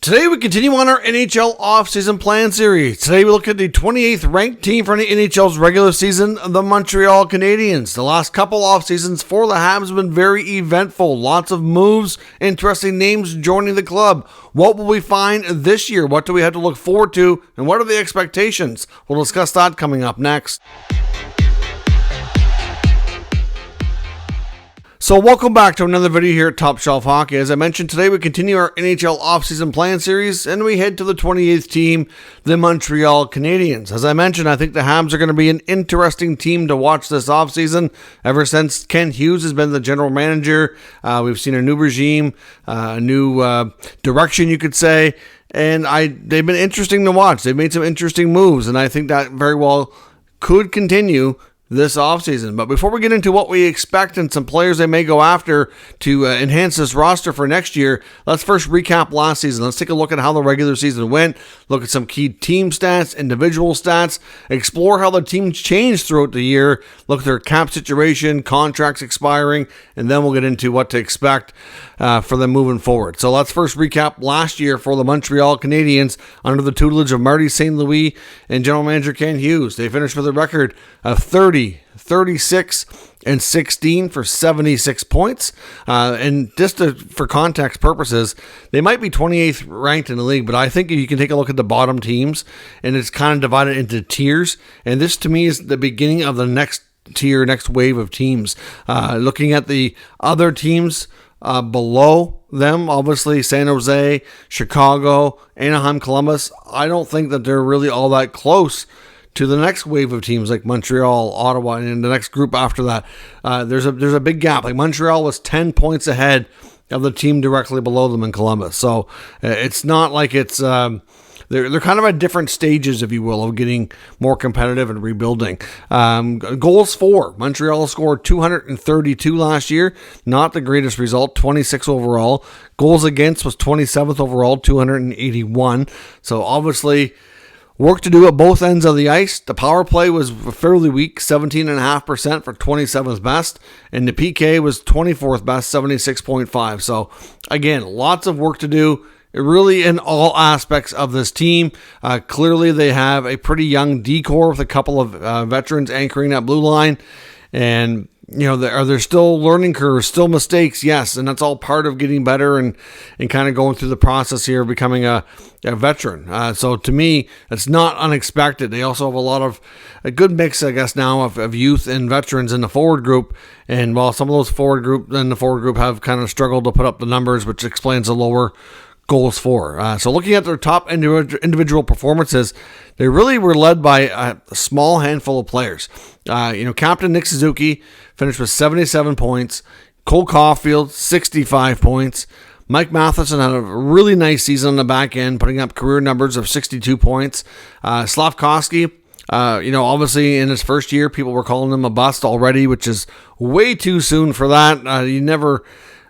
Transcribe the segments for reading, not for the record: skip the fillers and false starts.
Today we continue on our NHL offseason plan series. Today we look at the 28th ranked team for the NHL's regular season, the Montreal Canadiens. The last couple off seasons for the Habs have been very eventful. Lots of moves, interesting names joining the club. What will we find this year? What do we have to look forward to? And what are the expectations? We'll discuss that coming up next. So welcome back to another video here at Top Shelf Hockey. As I mentioned, today we continue our NHL offseason plan series and we head to the 28th team, the Montreal Canadiens. As I mentioned, I think the Habs are going to be an interesting team to watch this offseason. Ever since Kent Hughes has been the general manager, we've seen a new regime, a new direction, you could say. And they've been interesting to watch. They've made some interesting moves, and I think that very well could continue this offseason. But before we get into what we expect and some players they may go after to enhance this roster for next year, let's first recap last season. Let's take a look at how the regular season went, look at some key team stats, individual stats, explore how the teams changed throughout the year, look at their cap situation, contracts expiring, and then we'll get into what to expect for them moving forward. So let's first recap last year for the Montreal Canadiens under the tutelage of Marty St. Louis and general manager Kent Hughes. They finished with a record of 30, 36, and 16 for 76 points. And just for context purposes, they might be 28th ranked in the league, but I think you can take a look at the bottom teams, and it's kind of divided into tiers. And this, to me, is the beginning of the next tier, next wave of teams. Looking at the other teams below them, obviously San Jose, Chicago, Anaheim, Columbus, I don't think that they're really all that close to the next wave of teams like Montreal, Ottawa, and the next group after that. There's a big gap. Like Montreal was 10 points ahead of the team directly below them in Columbus. So it's not like it's they're kind of at different stages, if you will, of getting more competitive and rebuilding. Goals for Montreal scored 232 last year, not the greatest result, 26 overall. Goals against was 27th overall, 281. So obviously work to do at both ends of the ice. The power play was fairly weak, 17.5% for 27th best, and the PK was 24th best, 76.5. So again, lots of work to do, really in all aspects of this team. Clearly, they have a pretty young D-core with a couple of veterans anchoring that blue line, and are there still learning curves, still mistakes? Yes, and that's all part of getting better and kind of going through the process here of becoming a veteran. So to me, it's not unexpected. They also have a good mix, I guess, now of youth and veterans in the forward group. And while some of those forward group have kind of struggled to put up the numbers, which explains the lower goals for. So looking at their top individual performances, they really were led by a small handful of players. Captain Nick Suzuki finished with 77 points. Cole Caulfield, 65 points. Mike Matheson had a really nice season on the back end, putting up career numbers of 62 points. Slavkovsky, obviously in his first year, people were calling him a bust already, which is way too soon for that.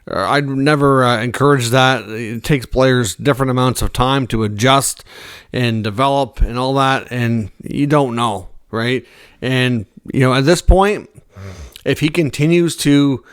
I'd never encourage that. It takes players different amounts of time to adjust and develop and all that, and you don't know, right? And, at this point, if he continues to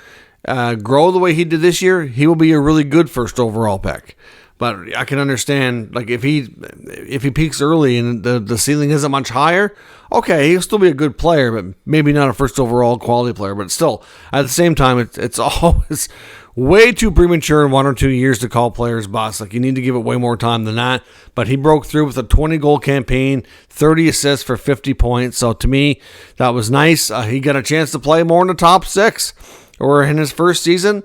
grow the way he did this year, he will be a really good first overall pick. But I can understand, like, if he peaks early and the ceiling isn't much higher, okay, he'll still be a good player, but maybe not a first overall quality player. But still, at the same time, it's always way too premature in 1 or 2 years to call players bust. Like, you need to give it way more time than that. But he broke through with a 20-goal campaign, 30 assists for 50 points. So to me, that was nice. He got a chance to play more in the top six. Or in his first season,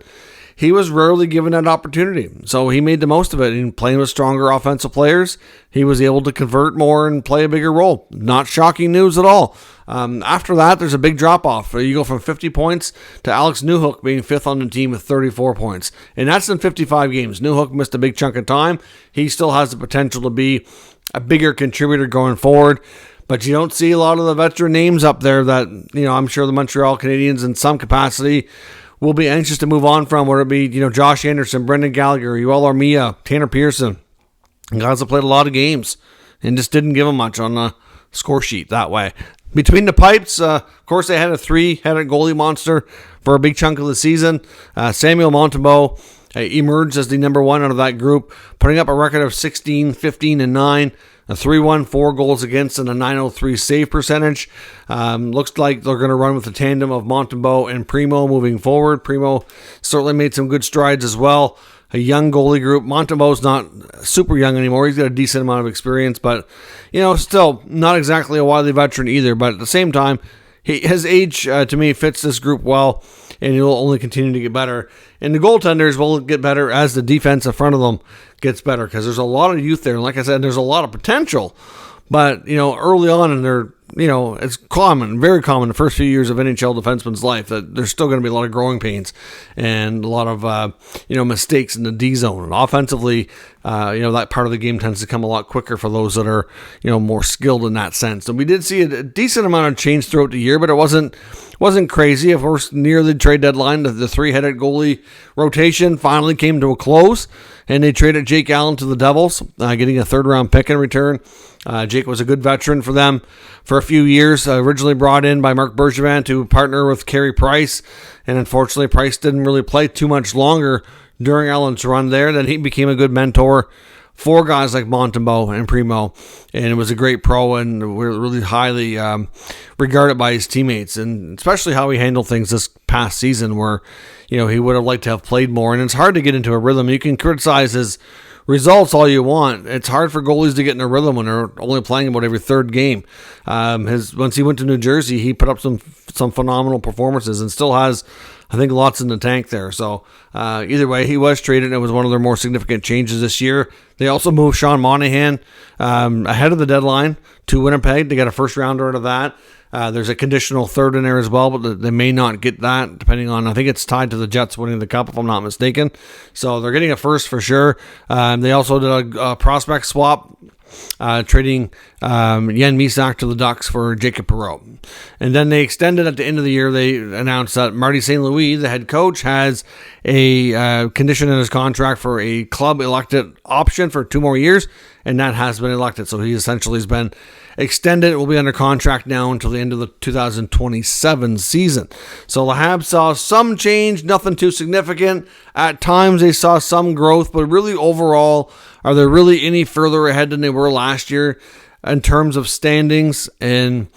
he was rarely given that opportunity. So he made the most of it. And playing with stronger offensive players, he was able to convert more and play a bigger role. Not shocking news at all. After that, there's a big drop-off. You go from 50 points to Alex Newhook being fifth on the team with 34 points. And that's in 55 games. Newhook missed a big chunk of time. He still has the potential to be a bigger contributor going forward. But you don't see a lot of the veteran names up there that, I'm sure the Montreal Canadiens in some capacity will be anxious to move on from, whether it be, Josh Anderson, Brendan Gallagher, Yoel Armia, Tanner Pearson. Guys that played a lot of games and just didn't give them much on the score sheet that way. Between the pipes, of course, they had a three-headed goalie monster for a big chunk of the season. Samuel Montembeault emerged as the number one out of that group, putting up a record of 16, 15, and 9. A 3-1-4 goals against and a 903 save percentage. Looks like they're going to run with the tandem of Montembeault and Primo moving forward. Primo certainly made some good strides as well. A young goalie group. Montembeault's not super young anymore. He's got a decent amount of experience, but still not exactly a wily veteran either. But at the same time, his age to me fits this group well, and he'll only continue to get better. And the goaltenders will get better as the defense in front of them gets better, because there's a lot of youth there. And like I said, there's a lot of potential. But, early on in their, it's very common the first few years of NHL defenseman's life that there's still going to be a lot of growing pains and a lot of, mistakes in the D zone. And offensively, that part of the game tends to come a lot quicker for those that are, more skilled in that sense. And we did see a decent amount of change throughout the year, but it wasn't crazy. Of course, near the trade deadline, the three-headed goalie rotation finally came to a close, and they traded Jake Allen to the Devils, getting a third-round pick in return. Jake was a good veteran for them for a few years, originally brought in by Marc Bergevin to partner with Carey Price, and unfortunately Price didn't really play too much longer during Allen's run there. Then he became a good mentor for guys like Montembeault and Primo, and it was a great pro and really highly regarded by his teammates, and especially how he handled things this past season where, he would have liked to have played more, and it's hard to get into a rhythm. You can criticize his results all you want. It's hard for goalies to get in a rhythm when they're only playing about every third game. Once he went to New Jersey, he put up some phenomenal performances and still has, I think, lots in the tank there. So either way, he was traded, and it was one of their more significant changes this year. They also moved Sean Monahan ahead of the deadline to Winnipeg to get a first rounder out of that. There's a conditional third in there as well, but they may not get that, depending on, I think it's tied to the Jets winning the Cup, if I'm not mistaken. So they're getting a first for sure. They also did a prospect swap, trading Yen Misak to the Ducks for Jacob Perreault. And then they extended at the end of the year. They announced that Marty St. Louis, the head coach, has a condition in his contract for a club elected option for 2 more years, and that has been elected. So he essentially has been extended. It will be under contract now until the end of the 2027 season. So the Habs saw some change, nothing too significant. At times they saw some growth, but really overall, are they really any further ahead than they were last year in terms of standings and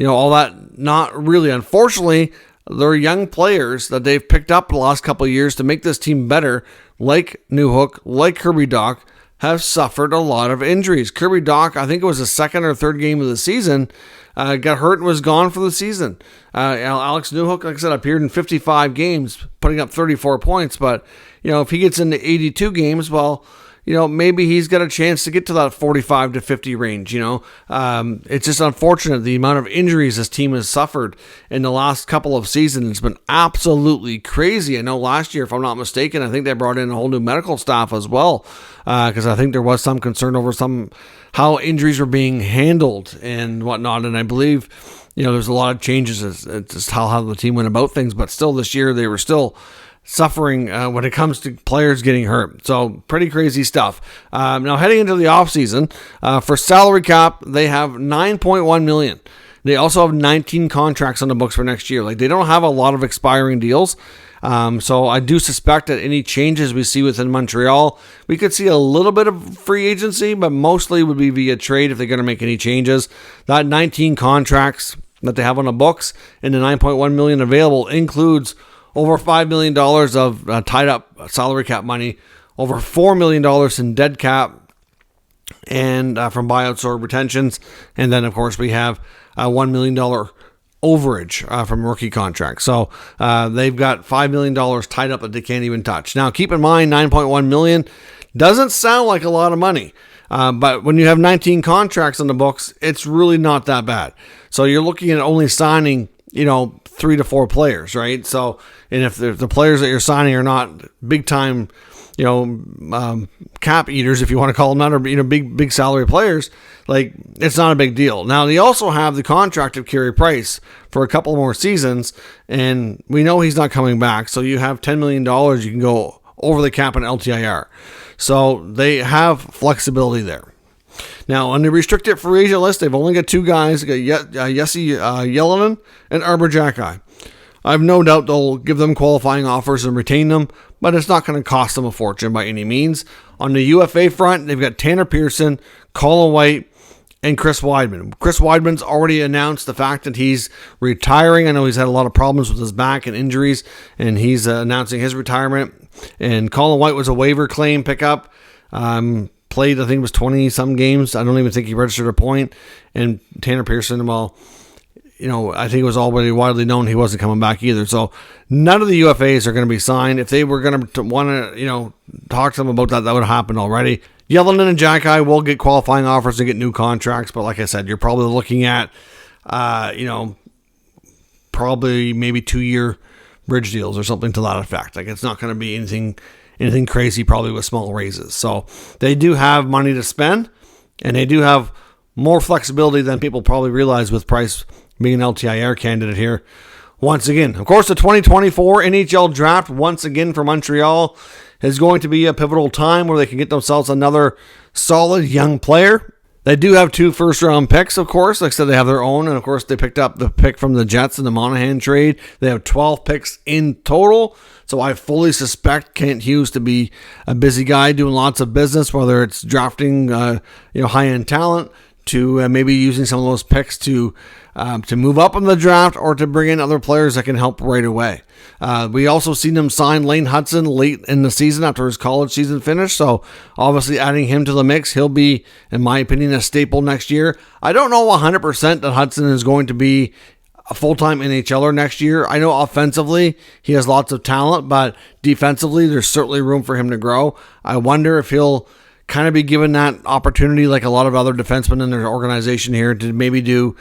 all that? Not really. Unfortunately, there are young players that they've picked up the last couple of years to make this team better, like Newhook, like Kirby Dach, have suffered a lot of injuries. Kirby Dach, I think it was the second or third game of the season, got hurt and was gone for the season. Alex Newhook, like I said, appeared in 55 games, putting up 34 points. But, if he gets into 82 games, well, maybe he's got a chance to get to that 45 to 50 range, It's just unfortunate the amount of injuries this team has suffered in the last couple of seasons. It's been absolutely crazy. I know last year, if I'm not mistaken, I think they brought in a whole new medical staff as well, because I think there was some concern over how injuries were being handled and whatnot. And I believe, there's a lot of changes as just how the team went about things. But still, this year, they were still suffering when it comes to players getting hurt. So pretty crazy stuff. Now heading into the offseason, for salary cap, they have $9.1 million. They also have 19 contracts on the books for next year. Like, they don't have a lot of expiring deals. So I do suspect that any changes we see within Montreal, we could see a little bit of free agency, but mostly would be via trade if they're going to make any changes. That 19 contracts that they have on the books and the $9.1 million available includes over $5 million of tied up salary cap money, over $4 million in dead cap, and from buyouts or retentions. And then, of course, we have a $1 million overage from rookie contracts. So they've got $5 million tied up that they can't even touch. Now, keep in mind, $9.1 million doesn't sound like a lot of money. But when you have 19 contracts on the books, it's really not that bad. So you're looking at only signing, 3 to 4 players, right? So, and if the players that you're signing are not big time, cap eaters, if you want to call them that, or big salary players, like, it's not a big deal. Now, they also have the contract of Carey Price for a couple more seasons, and we know he's not coming back. So you have $10 million you can go over the cap on LTIR. So they have flexibility there. Now, on the restricted free agent list, they've only got 2 guys, Jesse Yellowman and Arbor Jacki. I have no doubt they'll give them qualifying offers and retain them, but it's not going to cost them a fortune by any means. On the UFA front, they've got Tanner Pearson, Colin White, and Chris Weidman. Chris Weidman's already announced the fact that he's retiring. I know he's had a lot of problems with his back and injuries, and he's announcing his retirement. And Colin White was a waiver claim pickup. Played, I think it was 20-some games. I don't even think he registered a point. And Tanner Pearson, well, I think it was already widely known he wasn't coming back either. So none of the UFAs are going to be signed. If they were going to want to, talk to them about that, that would have happened already. Yellowman and Jack-Eye will get qualifying offers and get new contracts, but like I said, you're probably looking at, probably maybe 2-year bridge deals or something to that effect. Like, it's not going to be anything crazy, probably with small raises. So they do have money to spend, and they do have more flexibility than people probably realize with Price being an LTIR candidate here. Once again, of course, the 2024 NHL Draft, once again for Montreal, is going to be a pivotal time where they can get themselves another solid young player. They do have 2 first-round picks, of course. Like I said, they have their own, and of course, they picked up the pick from the Jets in the Monahan trade. They have 12 picks in total, so I fully suspect Kent Hughes to be a busy guy doing lots of business, whether it's drafting high-end talent to maybe using some of those picks to move up in the draft or to bring in other players that can help right away. We also seen him sign Lane Hudson late in the season after his college season finished, so obviously adding him to the mix, he'll be, in my opinion, a staple next year. I don't know 100% that Hudson is going to be a full-time NHLer next year. I know offensively he has lots of talent, but defensively there's certainly room for him to grow. I wonder if he'll kind of be given that opportunity like a lot of other defensemen in their organization here to maybe do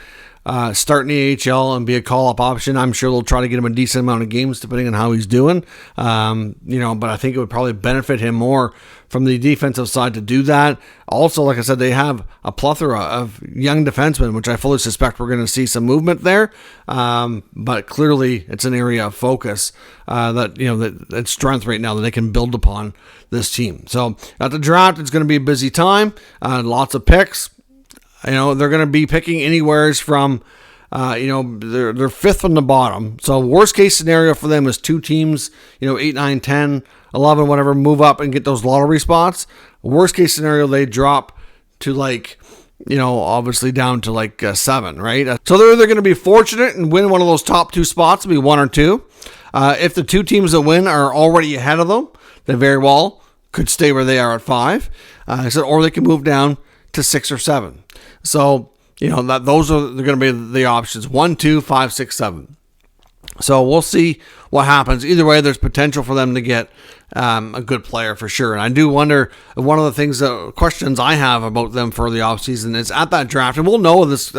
start in the AHL and be a call-up option. I'm sure they'll try to get him a decent amount of games depending on how he's doing. But I think it would probably benefit him more from the defensive side to do that. Also, like I said, they have a plethora of young defensemen, which I fully suspect we're going to see some movement there. But clearly, it's an area of focus that strength right now that they can build upon this team. So at the draft, it's going to be a busy time. Lots of picks. They're going to be picking anywhere from, they're fifth from the bottom. So worst case scenario for them is 2 teams, 8, 9, 10, 11, whatever, move up and get those lottery spots. Worst case scenario, they drop to obviously down to 7, right? So they're either going to be fortunate and win one of those top 2 spots, it'll be 1 or 2. If the 2 teams that win are already ahead of them, they very well could stay where they are at 5. Or they can move down to 6 or 7. So, those are going to be the options. 1, 2, 5, 6, 7. So we'll see what happens. Either way, there's potential for them to get a good player for sure. And I do wonder, one of the things, questions I have about them for the offseason is at that draft, and we'll know this in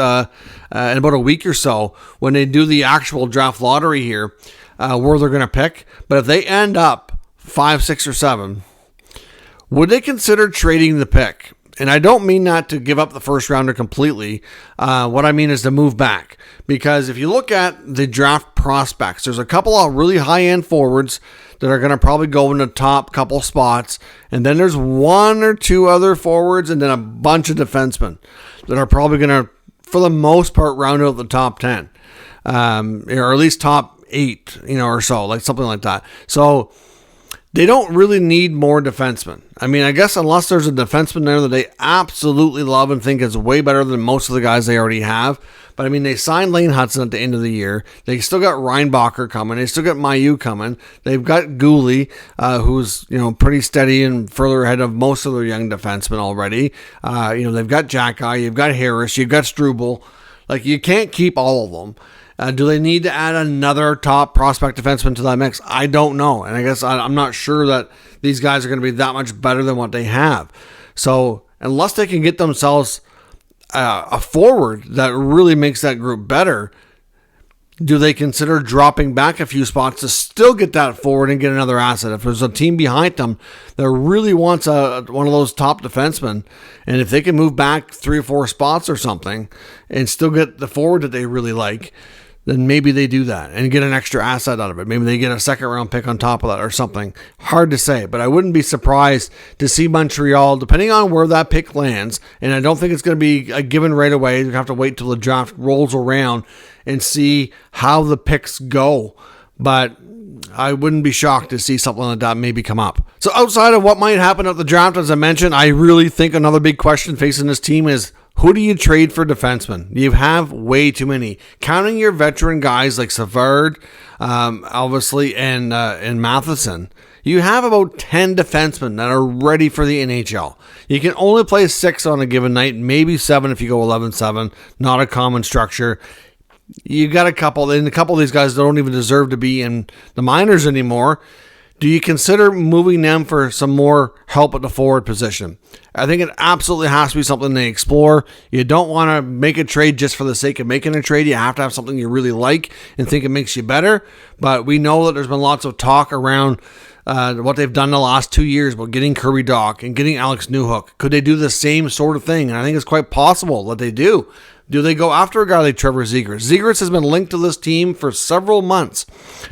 about a week or so when they do the actual draft lottery here, where they're going to pick. But if they end up 5, 6, or 7, would they consider trading the pick? And I don't mean not to give up the first rounder completely. What I mean is to move back. Because if you look at the draft prospects, there's a couple of really high-end forwards that are going to probably go in the top couple spots. And then there's 1 or 2 other forwards and then a bunch of defensemen that are probably going to, for the most part, round out the top 10. Or at least top 8, or so, like something like that. So they don't really need more defensemen. I mean, I guess unless there's a defenseman there that they absolutely love and think is way better than most of the guys they already have. But I mean, they signed Lane Hudson at the end of the year. They still got Reinbacher coming. They still got Mailloux coming. They've got Gooley, who's, pretty steady and further ahead of most of their young defensemen already. They've got Jack-Eye, you've got Harris, you've got Struble. Like, you can't keep all of them. Do they need to add another top prospect defenseman to that mix? I don't know. And I guess I'm not sure that these guys are going to be that much better than what they have. So unless they can get themselves a forward that really makes that group better, do they consider dropping back a few spots to still get that forward and get another asset? If there's a team behind them that really wants one of those top defensemen, and if they can move back 3 or 4 spots or something and still get the forward that they really like, then maybe they do that and get an extra asset out of it. Maybe they get a second-round pick on top of that or something. Hard to say, but I wouldn't be surprised to see Montreal, depending on where that pick lands, and I don't think it's going to be a given right away. You have to wait till the draft rolls around and see how the picks go. but I wouldn't be shocked to see something like that maybe come up. So outside of what might happen at the draft, as I mentioned, I really think another big question facing this team is, who do you trade for defensemen? You have way too many. Counting your veteran guys like Savard, obviously, and Matheson, you have about 10 defensemen that are ready for the NHL. You can only play 6 on a given night, maybe 7 if you go 11-7, not a common structure. You got a couple, and a couple of these guys don't even deserve to be in the minors anymore. Do you consider moving them for some more help at the forward position? I think it absolutely has to be something they explore. You don't want to make a trade just for the sake of making a trade. You have to have something you really like and think it makes you better. But we know that there's been lots of talk around what they've done the last 2 years about getting Kirby Dach and getting Alex Newhook. Could they do the same sort of thing? And I think it's quite possible that they do. Do they go after a guy like Trevor Zegras? Zegras has been linked to this team for several months.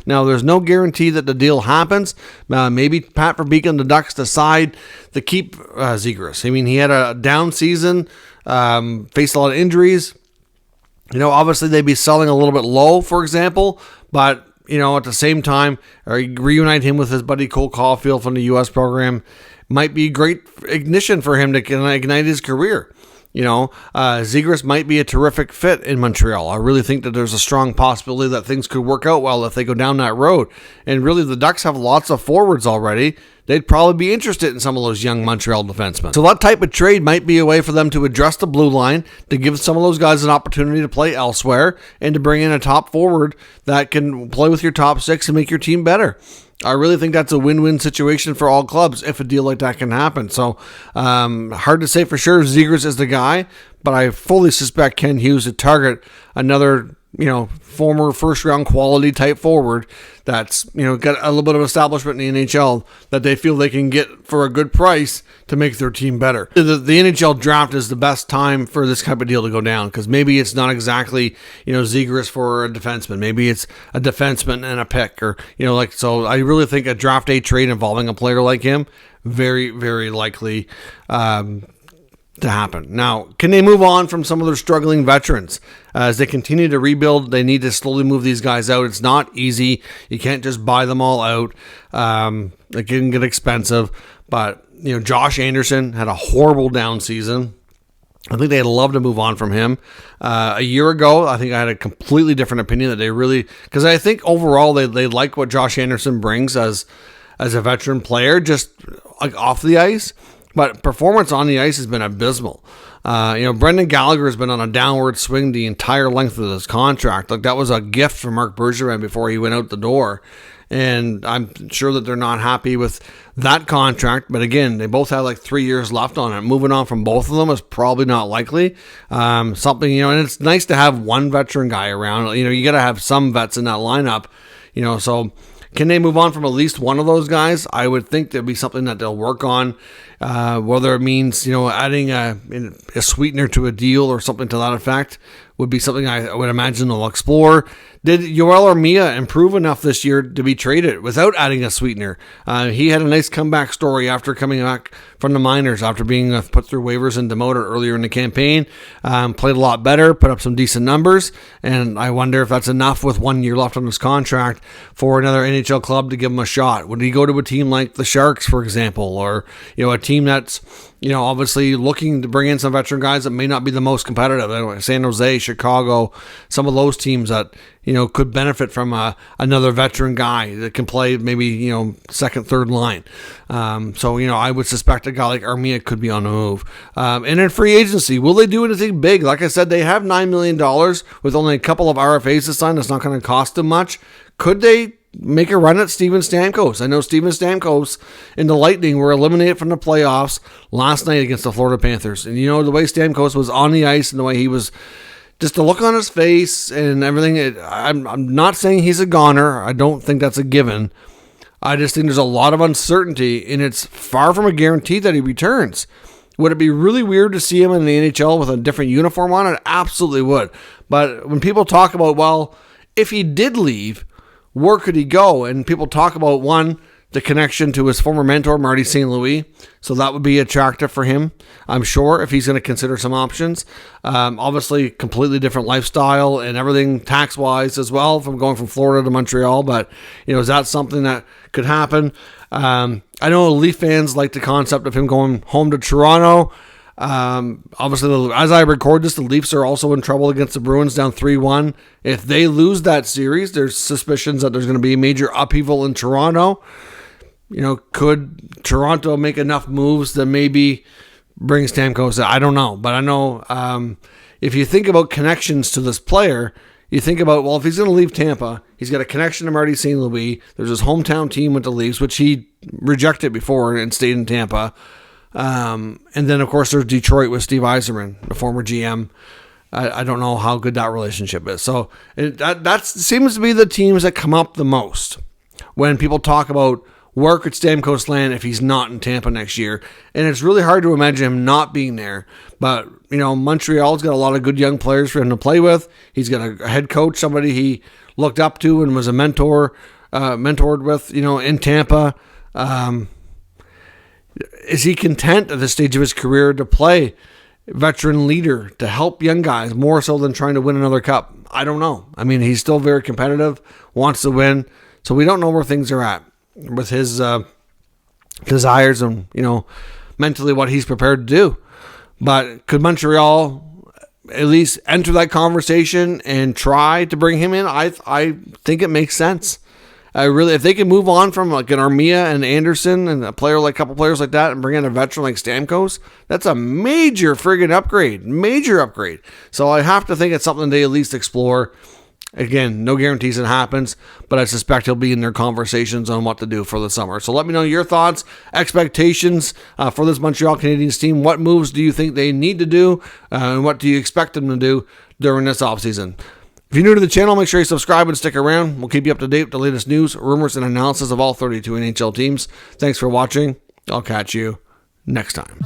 Now, there's no guarantee that the deal happens. Maybe Pat Verbeek and the Ducks decide to keep Zegras. I mean, he had a down season, faced a lot of injuries. Obviously they'd be selling a little bit low, for example, but at the same time, reunite him with his buddy Cole Caulfield from the U.S. program might be great ignition for him to ignite his career. Zegras might be a terrific fit in Montreal. I really think that there's a strong possibility that things could work out well if they go down that road. And really, the Ducks have lots of forwards already. They'd probably be interested in some of those young Montreal defensemen. So that type of trade might be a way for them to address the blue line, to give some of those guys an opportunity to play elsewhere, and to bring in a top forward that can play with your top 6 and make your team better. I really think that's a win-win situation for all clubs if a deal like that can happen. So, hard to say for sure Zegras is the guy, but I fully suspect Ken Hughes would target another, former first-round quality type forward that's, got a little bit of establishment in the NHL that they feel they can get for a good price to make their team better. The NHL Draft is the best time for this type of deal to go down, because maybe it's not exactly, Zegras for a defenseman. Maybe it's a defenseman and a pick, or, so I really think a draft day trade involving a player like him, very, very likely to happen. Now, can they move on from some of their struggling veterans? As they continue to rebuild, they need to slowly move these guys out. It's not easy. You can't just buy them all out. It can get expensive. But, Josh Anderson had a horrible down season. I think they'd love to move on from him. A year ago, I think I had a completely different opinion that they really... Because I think overall they like what Josh Anderson brings as a veteran player, just like off the ice. But performance on the ice has been abysmal. Brendan Gallagher has been on a downward swing the entire length of his contract. Like, that was a gift from Marc Bergevin before he went out the door. And I'm sure that they're not happy with that contract. But again, they both have 3 years left on it. Moving on from both of them is probably not likely. And it's nice to have one veteran guy around. You got to have some vets in that lineup. So can they move on from at least one of those guys? I would think there'd be something that they'll work on. Whether it means, adding a sweetener to a deal or something to that effect would be something I would imagine they'll explore. Did Yoel Armia improve enough this year to be traded without adding a sweetener? He had a nice comeback story after coming back from the minors after being put through waivers and demoted earlier in the campaign. Played a lot better, put up some decent numbers, and I wonder if that's enough with 1 year left on his contract for another NHL club to give him a shot. Would he go to a team like the Sharks, for example, or a team that's obviously looking to bring in some veteran guys that may not be the most competitive? San Jose, Chicago, some of those teams that could benefit from another veteran guy that can play maybe second, third line. I would suspect a guy like Armia could be on the move. And in free agency, will they do anything big? Like I said, they have $9 million with only a couple of RFAs to sign. That's not going to cost them much. Could they make a run at Steven Stamkos? I know Steven Stamkos and the Lightning were eliminated from the playoffs last night against the Florida Panthers. And the way Stamkos was on the ice and the way he was, just the look on his face and everything, I'm not saying he's a goner. I don't think that's a given. I just think there's a lot of uncertainty, and it's far from a guarantee that he returns. Would it be really weird to see him in the NHL with a different uniform on? It absolutely would. But when people talk about, well, if he did leave, where could he go? And people talk about, one, the connection to his former mentor, Marty St. Louis. So that would be attractive for him, I'm sure, if he's going to consider some options. Obviously, completely different lifestyle and everything tax-wise as well from going from Florida to Montreal. But, is that something that could happen? I know Leaf fans like the concept of him going home to Toronto. Obviously, as I record this, the Leafs are also in trouble against the Bruins, down 3-1. If they lose that series, there's suspicions that there's going to be a major upheaval in Toronto. Could Toronto make enough moves that maybe bring Stamkos? I don't know. But I know if you think about connections to this player, you think about, well, if he's going to leave Tampa, he's got a connection to Marty St. Louis. There's his hometown team with the Leafs, which he rejected before and stayed in Tampa. And then, of course, there's Detroit with Steve Yzerman, the former GM. I don't know how good that relationship is. So that seems to be the teams that come up the most when people talk about where could Stamkos land if he's not in Tampa next year. And it's really hard to imagine him not being there. But, Montreal's got a lot of good young players for him to play with. He's got a head coach, somebody he looked up to and was a mentored with, in Tampa. Is he content at this stage of his career to play veteran leader, to help young guys more so than trying to win another cup? I don't know. I mean, he's still very competitive, wants to win. So we don't know where things are at with his desires and, mentally what he's prepared to do. But could Montreal at least enter that conversation and try to bring him in? I think it makes sense. If they can move on from like an Armia and Anderson and a couple players like that and bring in a veteran like Stamkos, that's a major friggin' upgrade. Major upgrade. So I have to think it's something they at least explore. Again, no guarantees it happens, but I suspect he'll be in their conversations on what to do for the summer. So let me know your thoughts, expectations for this Montreal Canadiens team. What moves do you think they need to do, and what do you expect them to do during this offseason? If you're new to the channel, make sure you subscribe and stick around. We'll keep you up to date with the latest news, rumors, and analysis of all 32 NHL teams. Thanks for watching. I'll catch you next time.